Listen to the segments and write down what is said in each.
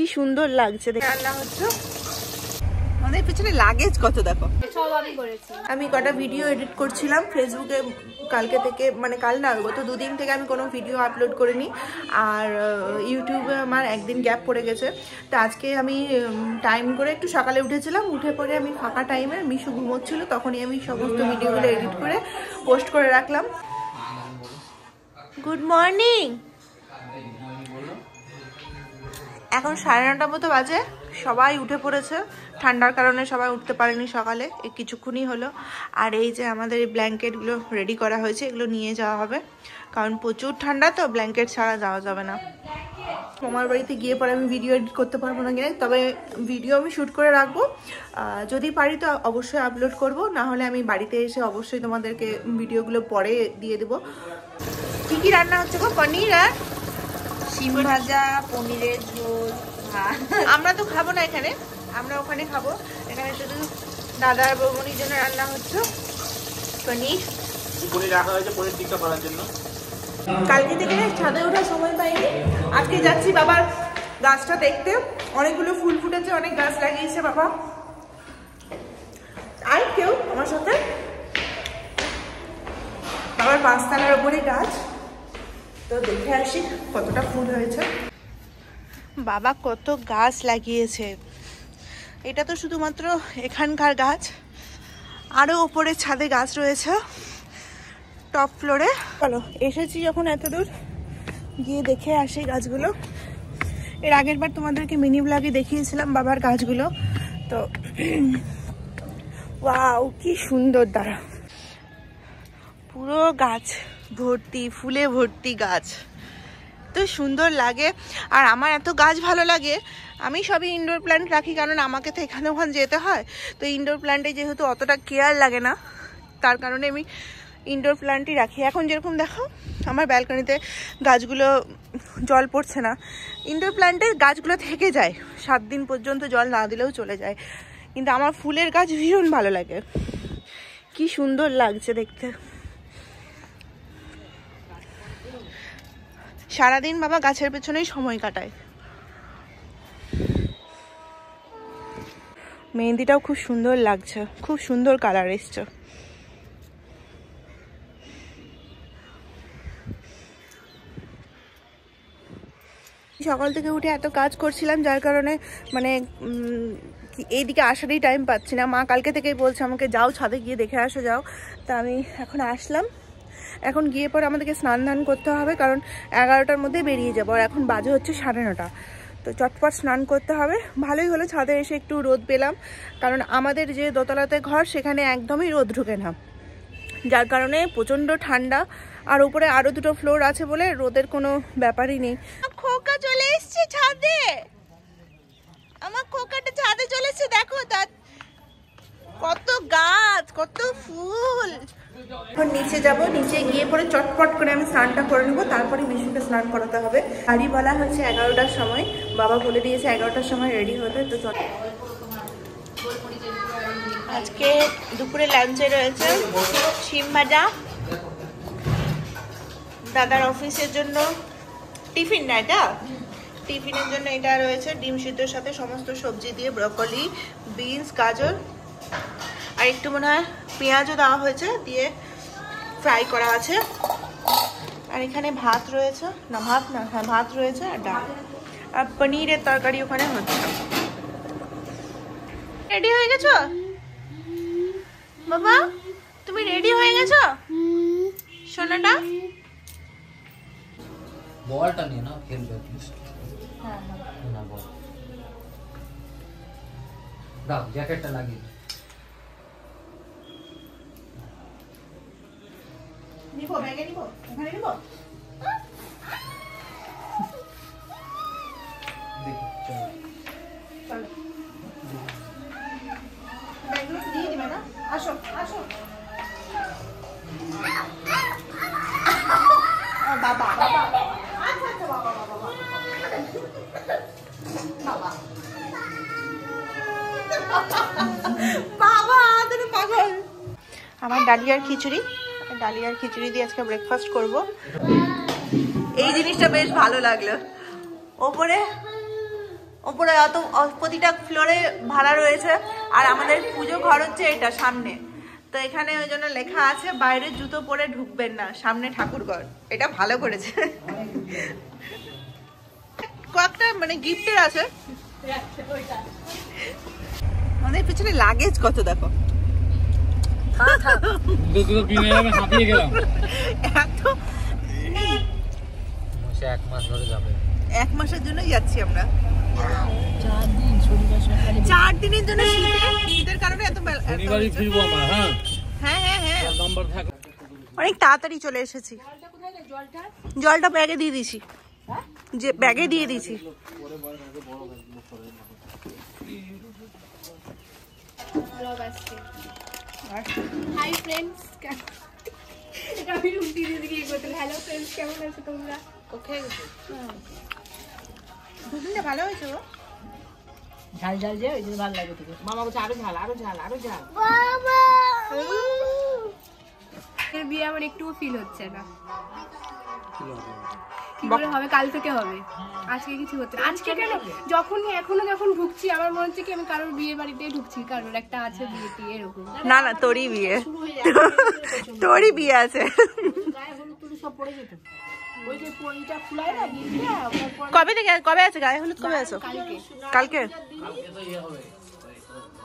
কি সুন্দর লাগছে দেখে। রান্না হচ্ছে, আমাদের পিছনে লাগেজ কত দেখো। সব আমি করেছি। আমি কটা ভিডিও এডিট করছিলাম ফেসবুকে কালকে থেকে, মানে কাল না, গত দুদিন থেকে আমি কোনো ভিডিও আপলোড করিনি। আর ইউটিউবে আমার একদিন গ্যাপ পড়ে গেছে। তো আজকে আমি টাইম করে একটু সকালে উঠেছিলাম, উঠে পরে আমি ফাঁকা টাইমে মিশু ঘুমোচ্ছিল, তখনই আমি সমস্ত ভিডিওগুলো এডিট করে পোস্ট করে রাখলাম। Good morning. এখন 9:30 মতো বাজে, সবাই উঠে পড়েছে। ঠান্ডার কারণে সবাই উঠতে পারেনি সকালে, এই কিছুক্ষণই হলো। আর এই যে আমাদের এই ব্ল্যাঙ্কেটগুলো রেডি করা হয়েছে, এগুলো নিয়ে যাওয়া হবে, কারণ প্রচুর ঠান্ডা, তো ব্ল্যাঙ্কেট ছাড়া যাওয়া যাবে না। আমার বাড়িতে গিয়ে পরে আমি ভিডিও এডিট করতে পারবো না, কিনা তবে ভিডিও আমি শ্যুট করে রাখবো, যদি পারি তো অবশ্যই আপলোড করব, না হলে আমি বাড়িতে এসে অবশ্যই তোমাদেরকে ভিডিওগুলো পরে দিয়ে দেবো। কি কি রান্না হচ্ছে গো? পনির আর শিম ভাজা, পনিরের ঝোল। আমরা তো খাবো না এখানে, আমরা ওখানে খাবো। এখানে শুধু দাদা আর বৌমনির জন্য রান্না হচ্ছে পনির। পনির রাখা হয়েছে পনির টিক্কা করার জন্য। কালকে থেকে ছাদে ওঠার সময় পাইনি, আজকে যাচ্ছি বাবার গাছটা দেখতে। অনেকগুলো ফুল ফুটেছে, অনেক গাছ লাগিয়েছে বাবা। আর কেউ আমার সাথে, বাবার 5 তলার উপরে গাছ, তো দেখে আসি কতটা ফুল হয়েছে। বাবা কত গাছ লাগিয়েছে, এটা তো শুধুমাত্র এখানকার গাছ, আরো ওপরে ছাদে গাছ রয়েছে টপ ফ্লোরে। চলো, এসেছি যখন এত দূর, গিয়ে দেখে আসি গাছগুলো। এর আগের বার তোমাদেরকে মিনি ব্লগে দেখিয়েছিলাম বাবার গাছগুলো, তো ওয়াও কি সুন্দর, দাঁড়া, পুরো গাছ ভর্তি, ফুলে ভর্তি গাছ, তো সুন্দর লাগে। আর আমার এত গাছ ভালো লাগে, আমি সবই ইনডোর প্ল্যান্ট রাখি, কারণ আমাকে তো এখানে ওখানে যেতে হয়, তো ইনডোর প্ল্যান্টে যেহেতু অতটা কেয়ার লাগে না, তার কারণে আমি ইনডোর প্ল্যান্টই রাখি। এখন যেরকম দেখো আমার ব্যালকনিতে গাছগুলো জল পড়ছে না, ইনডোর প্ল্যান্টের গাছগুলো থেকে যায় 7 দিন পর্যন্ত, জল না দিলেও চলে যায়, কিন্তু আমার ফুলের গাছ ভীষণ ভালো লাগে, কি সুন্দর লাগছে দেখতে। সারাদিন বাবা গাছের পেছনেই সময় কাটায়। মেহেন্দিটাও খুব সুন্দর লাগছে, খুব সুন্দর কালার এসছে। সকাল থেকে উঠে এত কাজ করছিলাম, যার কারণে মানে এইদিকে আসারই টাইম পাচ্ছি না। মা কালকে থেকেই বলছে আমাকে যাও ছাদে গিয়ে দেখে আসো, যাও। তা আমি এখন আসলাম, এখন গিয়ে পরে আমাদেরকে স্নান ধান করতে হবে, কারণ 11টার মধ্যে বেরিয়ে যাবো, আর এখন বাজে হচ্ছে 9:30। তো চটপট স্নান করতে হবে। ভালোই হলো ছাদে এসে একটু রোদ পেলাম, কারণ আমাদের যে দোতলাতে ঘর সেখানে একদমই রোদ ঢুকে না, যার কারণে প্রচণ্ড ঠান্ডা। আর উপরে আরো 2টো ফ্লোর আছে বলে রোদের কোনো ব্যাপারই নেই। খোকা চলে এসছে ছাদে, আমার খোকাটা ছাদে চলেছে, দেখো তার কত গাছ, কত ফুল। এখন নিচে যাব, নিচে গিয়ে পরে চটপট করে আমি স্নানটা করে নেবো, তারপরে মিশুকে স্নান করাতে হবে। গাড়ি বলা হচ্ছে 11টার সময়, বাবা বলে দিয়েছে 11টার সময় রেডি হতে। তো চল, আজকে দুপুরে লাঞ্চে রয়েছে শিম ভাজা, দাদার অফিসের জন্য টিফিন, না এটা টিফিনের জন্য এটা রয়েছে ডিম সিদ্ধর সাথে সমস্ত সবজি দিয়ে, ব্রকলি, বিনস, গাজর, আর একটু মনে হয় পেঁয়াজও দেওয়া হয়েছে, দিয়ে ফ্রাই করা আছে। আর এখানে ভাত রয়েছে, না ভাত না, হ্যাঁ ভাত রয়েছে, আর ডাল, আর পনিরের তরকারি ওখানে হচ্ছে। রেডি হয়ে গেছো বাবা? তুমি রেডি হয়ে গেছো সোনাটা? বলটা নিয়ে না খেলবে প্লিজ। হ্যাঁ না বল দাও, জ্যাকেটটা লাগিয়ে নিবো, ব্যাগে নিবো, ওখানে নিবো। দেখি চলো চলো, ব্যাগগুলো দিয়ে দিবে না? আসো আসো। বাবা বাবা, আচ্ছা আচ্ছা, বাবা বাবা বাবা বাবা, তুমি পাগল। আমার ডালিয়ার খিচুড়ি, ডালিয়ার খিচুড়ি দিয়ে আজকে ব্রেকফাস্ট করব। এই জিনিসটা বেশ ভালো লাগলো। ওপরে উপরে অত প্রতিটা ফ্লোরে ভাড়া রয়েছে, আর আমাদের পুজো ঘর হচ্ছে এটা সামনে। তো এখানে ওই জন্য লেখা আছে বাইরে জুতো পরে ঢুকবেন না, সামনে ঠাকুর ঘর। এটা ভালো করেছে। কয়েকটা মানে গিফটের আছে। আমাদের পিছনে লাগেজ কত দেখো। এত 1 মাস ধরে যাবে। 1 মাসের জন্যই যাচ্ছি আমরা। 4 দিনের জন্য শীতের কারণে এত হ্যাঁ অনেক তাড়াতাড়ি চলে এসেছি। জলটা ব্যাগে দিয়ে দিছি, যে ব্যাগে দিয়ে দিছি। হাই ফ্রেন্ডস, আমি রুটি দিয়ে দিকে করতে। হ্যালো ফ্রেন্ডস, কেমন আছো তোমরা? ওকে দুদিনটা ভালো হয়েছে গো। ঝাল ঝাল যে ওই জন্য ভালো লাগে তোকে। মামা বলছে আরো ঝাল, আরো ঝাল, আরো ঝাল। এর বিয়ে আমার একটুও ফিল হচ্ছে না। কি করে হবে? কাল থেকে হবে, আজকে কিছু হচ্ছে না। আজকে কেন? এখনো যখন ঢুকছি আমার মনে হচ্ছে কি আমি কারোর বিয়ে বাড়িতে ঢুকছি, কারোর একটা আছে বিয়েটি এরকম। না না, তোরই বিয়ে, তোরই বিয়ে আছে। গায়ে হলুদ টুলু সব পড়ে যেত। ওই যে পরিটা খুলাই না গিয়ে কবে থেকে কবে আছে গায়ে হলুদ? কবে আছো? কালকে।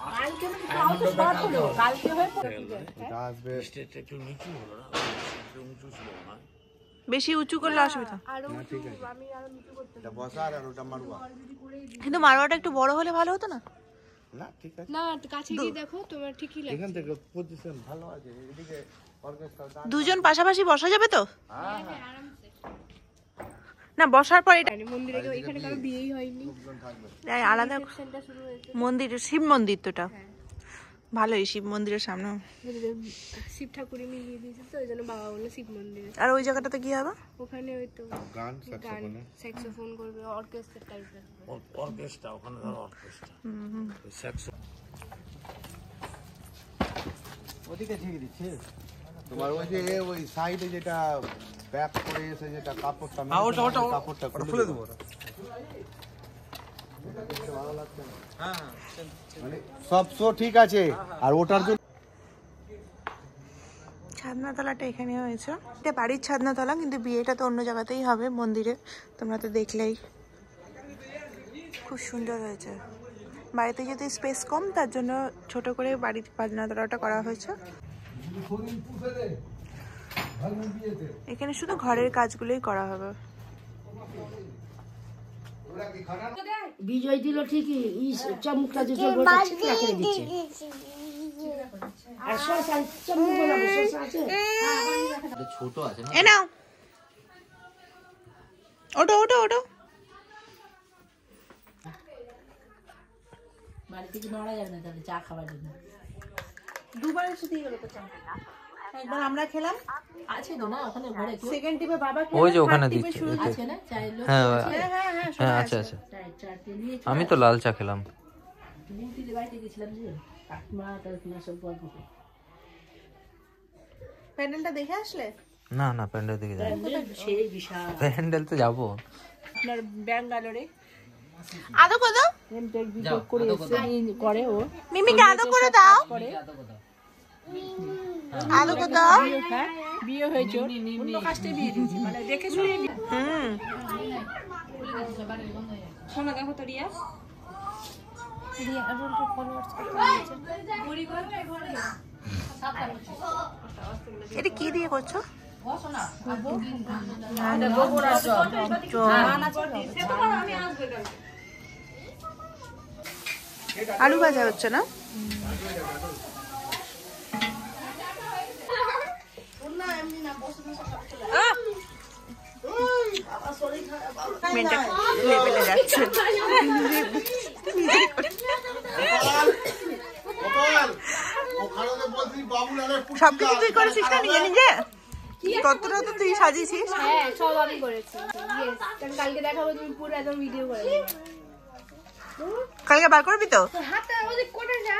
কালকে তাও তো শর্ট হলো, কালকে হয়ে পড়ে। বেশি উঁচু করলে অসুবিধা। কিন্তু মারোয়াটা একটু বড় হলে ভালো হতো না? না কাছে গিয়ে দেখো, তোমার ঠিকই লাগছে। এখান থেকে পজিশন ভালো আছে, এদিকে অর্কেস্ট্রা। দুজন পাশাপাশি বসা যাবে তো? না বসার পর এটা মন্দিরে এখানে কারো বিয়েই হয়নি, আলাদা মন্দির, শিব মন্দির তোটা ভালোই, শিব মন্দিরের সামনে শিব ঠাকুরই মিলিয়ে দিয়েছে তো ওই জন্য বাবা বললো শিব মন্দিরে। আর ওই জায়গাটাতে কি হবে? ওখানে ওই তো গান স্যাক্সোফোন করবে, অর্কেস্ট্রা টাইপের। অর্কেস্ট্রা ওখানে ধর অর্কেস্ট্রা ওদিকে ঠিক দিচ্ছে তোমার। ওই যে ওই সাইডে যেটা ব্যাক করে এসে যেটা কাপড়টা কাপড়টা খুলে দেবো। ভালো লাগছে না? মানে সব শো ঠিক আছে, আর ওটার জন্য ছাদনাতলাটা এখানে হয়েছে। এটা বাড়ির ছাদনাতলা, কিন্তু বিয়েটা তো অন্য জায়গাতেই হবে, মন্দিরে। তোমরা তো দেখলেই, খুব সুন্দর হয়েছে। বাড়িতে যেহেতু স্পেস কম, তার জন্য ছোট করে বাড়ির ছাদনাতলাটা করা হয়েছে। এখানে শুধু ঘরের কাজগুলোই করা হবে। বিজয় দিল ঠিকই, চামুকটা যে রেখে দিচ্ছে। আর শসা চামুক বানাবো, শসা আছে ছোট আছে না? এ নাও, ওটো ওটো ওটো। বাড়ি থেকে নড়া যাবে না তাহলে চা খাবার জন্য। দুবার এসে দিয়ে গেল তো চা। একবার আমরা খেলাম, আছে তো না ওখানে ঘরে? সেকেন্ড টিপে বাবা ওই যে ওখানে দিচ্ছে। আছে না চায়ের লোক? হ্যাঁ হ্যাঁ আচ্ছা আচ্ছা। চারটে নিয়ে আমি তো লাল চা খেলাম। মুক্তিদের বাড়িতে গেছিলাম যে কাকিমা টাকিমা সব গল্প করে। প্যান্ডেলটা দেখে আসলে? না না, প্যান্ডেল দিকে যাই। সেই বিশাল প্যান্ডেল তো যাবো। আপনার ব্যাঙ্গালোরে আদো কত এমটেক বিজয় করে এসে করে ও মিমিকে আদো করে দাও। আদো কত বিয়ে হয়েছে, অন্য কাস্টে বিয়ে দিয়েছি, মানে দেখে শুনে শোনা। দেখো তো রিয়া এটা কি দিয়ে করছো? আলু ভাজা হচ্ছে না? লেভেলে যাচ্ছে। সবকিছু তুই করেছিস না নিজে নিজে? ততটা তো তুই সাজিয়েছিস? হ্যাঁ সব আমি করেছি। কালকে দেখাবো, তুমি পুরো একদম ভিডিও করে। কালকে বার করবি তো? হাতটা ওদিক করে যা।